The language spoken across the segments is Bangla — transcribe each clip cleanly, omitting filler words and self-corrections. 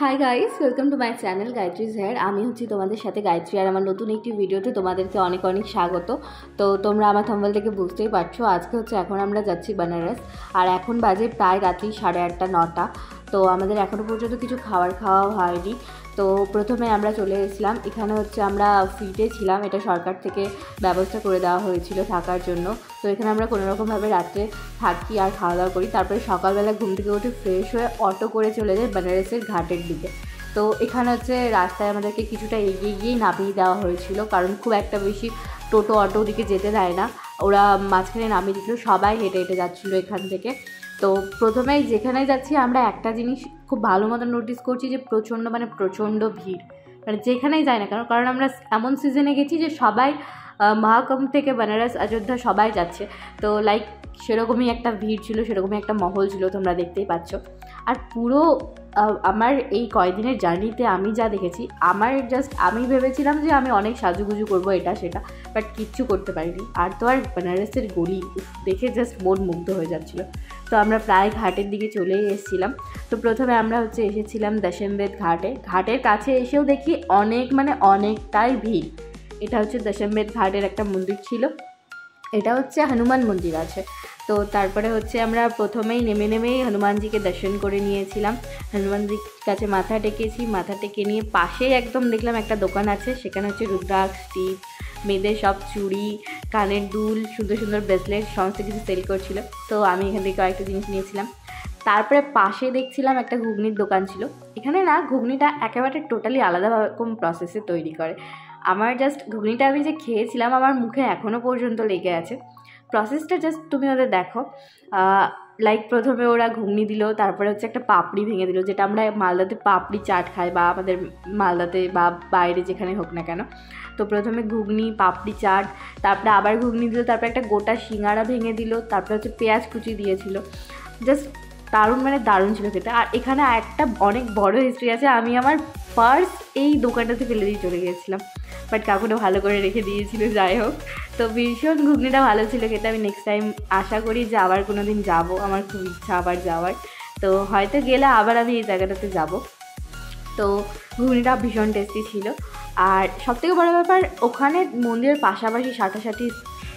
High guys, welcome to my channel Gayatri's here. আমি হচ্ছি তোমাদের সাথে গায়ত্রী, আর আমার নতুন একটি ভিডিওতে তোমাদেরকে অনেক অনেক স্বাগত। তো তোমরা আমার থাম্বনেল থেকে বুঝতেই পারছো, আজকে হচ্ছে এখন আমরা যাচ্ছি বেনারস। আর এখন বাজে প্রায় রাত্রি 8:30 9টা। তো আমাদের এখনও পর্যন্ত কিছু খাওয়া হয়নি। তো প্রথমে আমরা চলে এসেছিলাম, এখানে হচ্ছে আমরা ফ্রিতে ছিলাম, এটা সরকার থেকে ব্যবস্থা করে দেওয়া হয়েছিল থাকার জন্য। তো এখানে আমরা কোনোরকমভাবে রাত্রে থাকি আর খাওয়া দাওয়া করি। তারপরে সকালবেলা ঘুম থেকে উঠে ফ্রেশ হয়ে অটো করে চলে যাই বেনারসের ঘাটের দিকে। তো এখানে হচ্ছে রাস্তায় আমাদেরকে কিছুটা এগিয়ে গিয়েই নামিয়ে দেওয়া হয়েছিল, কারণ খুব একটা বেশি টোটো অটো দিকে যেতে দেয় না, ওরা মাঝখানে নামিয়ে দিচ্ছিল। সবাই হেঁটে হেঁটে যাচ্ছিলো এখান থেকে। তো প্রথমেই যেখানে যাচ্ছি আমরা একটা জিনিস খুব ভালো মতো নোটিস করছি যে প্রচণ্ড ভিড়, মানে যেখানেই যায় না কেন, কারণ আমরা এমন সিজনে গেছি যে সবাই মহাকুম্ভ থেকে বেনারস অযোধ্যা সবাই যাচ্ছে। তো লাইক সেরকমই একটা ভিড় ছিল, সেরকমই একটা মহল ছিল, তোমরা দেখতেই পাচ্ছ। আর পুরো আমার এই কয়দিনের জার্নিতে আমি যা দেখেছি, আমি ভেবেছিলাম যে আমি অনেক সাজুগুজু করবো এটা সেটা, বাট কিচ্ছু করতে পারিনি। আর তো আর বেনারসের গড়ি দেখে জাস্ট মন মুগ্ধ হয়ে যাচ্ছিলো। তো আমরা প্রায় ঘাটের দিকে চলেই এসেছিলাম। তো প্রথমে আমরা এসেছিলাম দশমবেদ ঘাটে। ঘাটের কাছে এসেও দেখি অনেকটাই ভিড়। এটা হচ্ছে দশমবেদ ঘাটের একটা মন্দির ছিল, এটা হচ্ছে হনুমান মন্দির আছে। তো তারপরে আমরা প্রথমেই নেমেই হনুমানজিকে দর্শন করে নিয়েছিলাম। হনুমানজির কাছে মাথা টেকেছি, মাথা টেকে নিয়ে পাশেই একদম দেখলাম একটা দোকান আছে, সেখানে হচ্ছে রুদ্রাক্ষ, টিপ, মেয়েদের সব চুড়ি, কানের দুল, সুন্দর সুন্দর ব্রেসলেট সমস্ত কিছু সেল করছিল। তো আমি এখান থেকে কয়েকটা জিনিস নিয়েছিলাম। তারপরে পাশে দেখছিলাম একটা ঘুগনির দোকান ছিল। এখানে না ঘুগনিটা একেবারে টোটালি আলাদা রকম প্রসেসে তৈরি করে। আমার জাস্ট ঘুগনিটা আমি যে খেয়েছিলাম আমার মুখে এখনও পর্যন্ত লেগে আছে। প্রসেসটা জাস্ট তুমি ওদের দেখো। লাইক প্রথমে ওরা ঘুগনি দিল, তারপরে হচ্ছে একটা পাপড়ি ভেঙে দিল, যেটা আমরা মালদাতে পাপড়ি চাট খাই, বা আমাদের মালদাতে বা বাইরে যেখানে হোক না কেন। তো প্রথমে ঘুগনি, পাপড়ি চাট, তারপরে আবার ঘুগনি দিল, তারপরে একটা গোটা সিঙ্গাড়া ভেঙে দিল, তারপরে হচ্ছে পেঁয়াজ কুচি দিয়েছিল। জাস্ট দারুণ ছিল খেতে। আর এখানে একটা অনেক বড় হিস্ট্রি আছে, আমি আমার পার্স এই দোকানটাতে ফেলে দিয়ে চলে গিয়েছিলাম, বাট কাকুটা ভালো করে রেখে দিয়েছিল। যাই হোক, তো ভীষণ ঘুগনিটা ভালো ছিল খেতে। আমি নেক্সট টাইম আশা করি যে আবার কোনো দিন যাবো, আমার খুব ইচ্ছা আবার যাওয়ার। তো হয়তো গেলে আবার আমি এই জায়গাটাতে যাব। তো ঘুগনিটা ভীষণ টেস্টি ছিল। আর সবথেকে বড় ব্যাপার, ওখানে মন্দিরের পাশাপাশি সাথে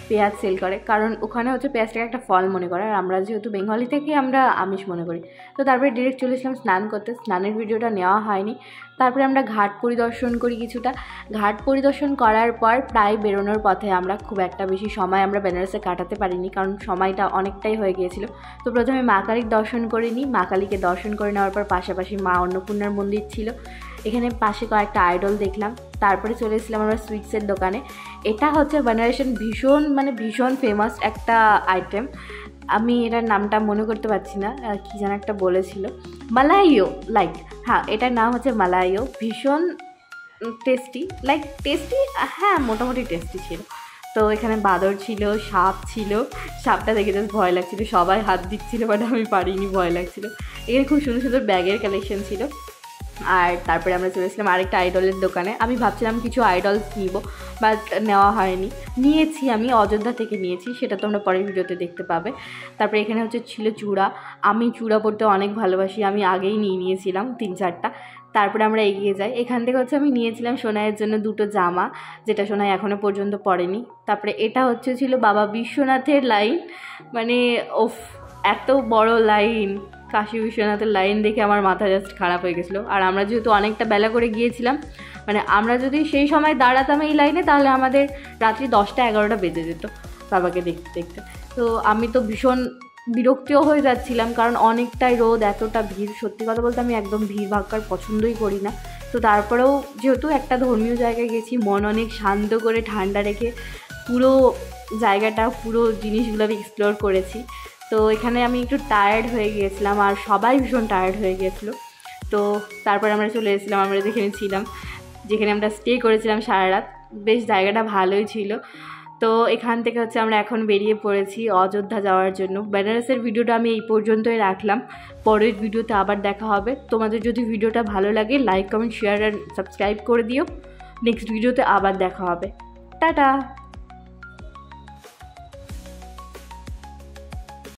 পেঁয়াজ সেল করে, কারণ ওখানে হচ্ছে পেঁয়াজটাকে একটা ফল মনে করে, আর আমরা যেহেতু বেঙ্গলি থেকে আমরা আমিষ মনে করি। তো তারপরে ডিরেক্ট চলেছিলাম স্নান করতে। স্নানের ভিডিওটা নেওয়া হয়নি। তারপরে আমরা ঘাট পরিদর্শন করি কিছুটা। ঘাট পরিদর্শন করার পর প্রায় বেরোনোর পথে আমরা খুব একটা বেশি সময় আমরা বেনারসে কাটাতে পারিনি, কারণ সময়টা অনেকটাই হয়ে গিয়েছিল। তো প্রথমে মা কালীর দর্শন করে নিই। মা কালীকে দর্শন করে নেওয়ার পর পাশাপাশি মা অন্নপূর্ণার মন্দির ছিল, এখানে পাশে কয়েকটা আইডল দেখলাম। তারপরে চলে এসেছিলাম আমরা সুইটসের দোকানে। এটা হচ্ছে বেনারসের ভীষণ ফেমাস একটা আইটেম। আমি এটার নামটা মনে করতে পারছি না, কী যেন একটা বলেছিল, মালাইও, হ্যাঁ এটার নাম হচ্ছে মালাইও। ভীষণ টেস্টি, হ্যাঁ মোটামুটি টেস্টি ছিল। তো এখানে বাঁদর ছিল, সাপ ছিল। সাপটা দেখে জাস্ট ভয় লাগছিল, সবাই হাত দিচ্ছিল, বাট আমি পারিনি, ভয় লাগছিল। এখানে খুব সুন্দর সুন্দর ব্যাগের কালেকশন ছিল। আর তারপরে আমরা চলেছিলাম আরেকটা আইডলের দোকানে। আমি ভাবছিলাম কিছু আইডলস নিব, বাট নেওয়া হয়নি। নিয়েছি, আমি অযোধ্যা থেকে নিয়েছি, সেটা তোমরা পরের ভিডিওতে দেখতে পাবে। তারপরে এখানে ছিল চূড়া। আমি চূড়া পরতে অনেক ভালোবাসি, আমি আগেই নিয়েছিলাম 3-4টা। তারপরে আমরা এগিয়ে যাই। এখান থেকে আমি নিয়েছিলাম সোনাইয়ের জন্য 2টো জামা, যেটা সোনাই এখনও পর্যন্ত পরেনি। তারপরে এটা ছিল বাবা বিশ্বনাথের লাইন। এত বড় লাইন, কাশী বিশ্বনাথের লাইন দেখে আমার মাথা জাস্ট খারাপ হয়ে গেছিলো। আর আমরা যেহেতু অনেকটা বেলা করে গিয়েছিলাম, আমরা যদি সেই সময় দাঁড়াতাম এই লাইনে, তাহলে আমাদের রাত্রি 10টা-11টা বেজে যেত বাবাকে দেখতে দেখতে। তো আমি তো ভীষণ বিরক্তিও হয়ে যাচ্ছিলাম, কারণ অনেকটাই রোদ, এতটা ভিড়। সত্যি কথা বলতে আমি একদম ভিড় ভাক্কার পছন্দই করি না। তো তারপরেও যেহেতু একটা ধর্মীয় জায়গায় গেছি, মন অনেক শান্ত করে ঠান্ডা রেখে পুরো জায়গাটা, পুরো জিনিসগুলো আমি এক্সপ্লোর করেছি। তো এখানে আমি একটু টায়ার্ড হয়ে গিয়েছিলাম, আর সবাই ভীষণ টায়ার্ড হয়ে গিয়েছিলো। তো তারপরে আমরা চলে এসেছিলাম আমরা যেখানে আমরা স্টে করেছিলাম সারা রাত। বেশ জায়গাটা ভালোই ছিল। তো এখান থেকে আমরা এখন বেরিয়ে পড়েছি অযোধ্যা যাওয়ার জন্য। বেনারসের ভিডিওটা আমি এই পর্যন্তই রাখলাম, পরের ভিডিওতে আবার দেখা হবে। তোমাদের যদি ভিডিওটা ভালো লাগে, লাইক, কমেন্ট, শেয়ার আর সাবস্ক্রাইব করে দিও। নেক্সট ভিডিওতে আবার দেখা হবে। টাটা।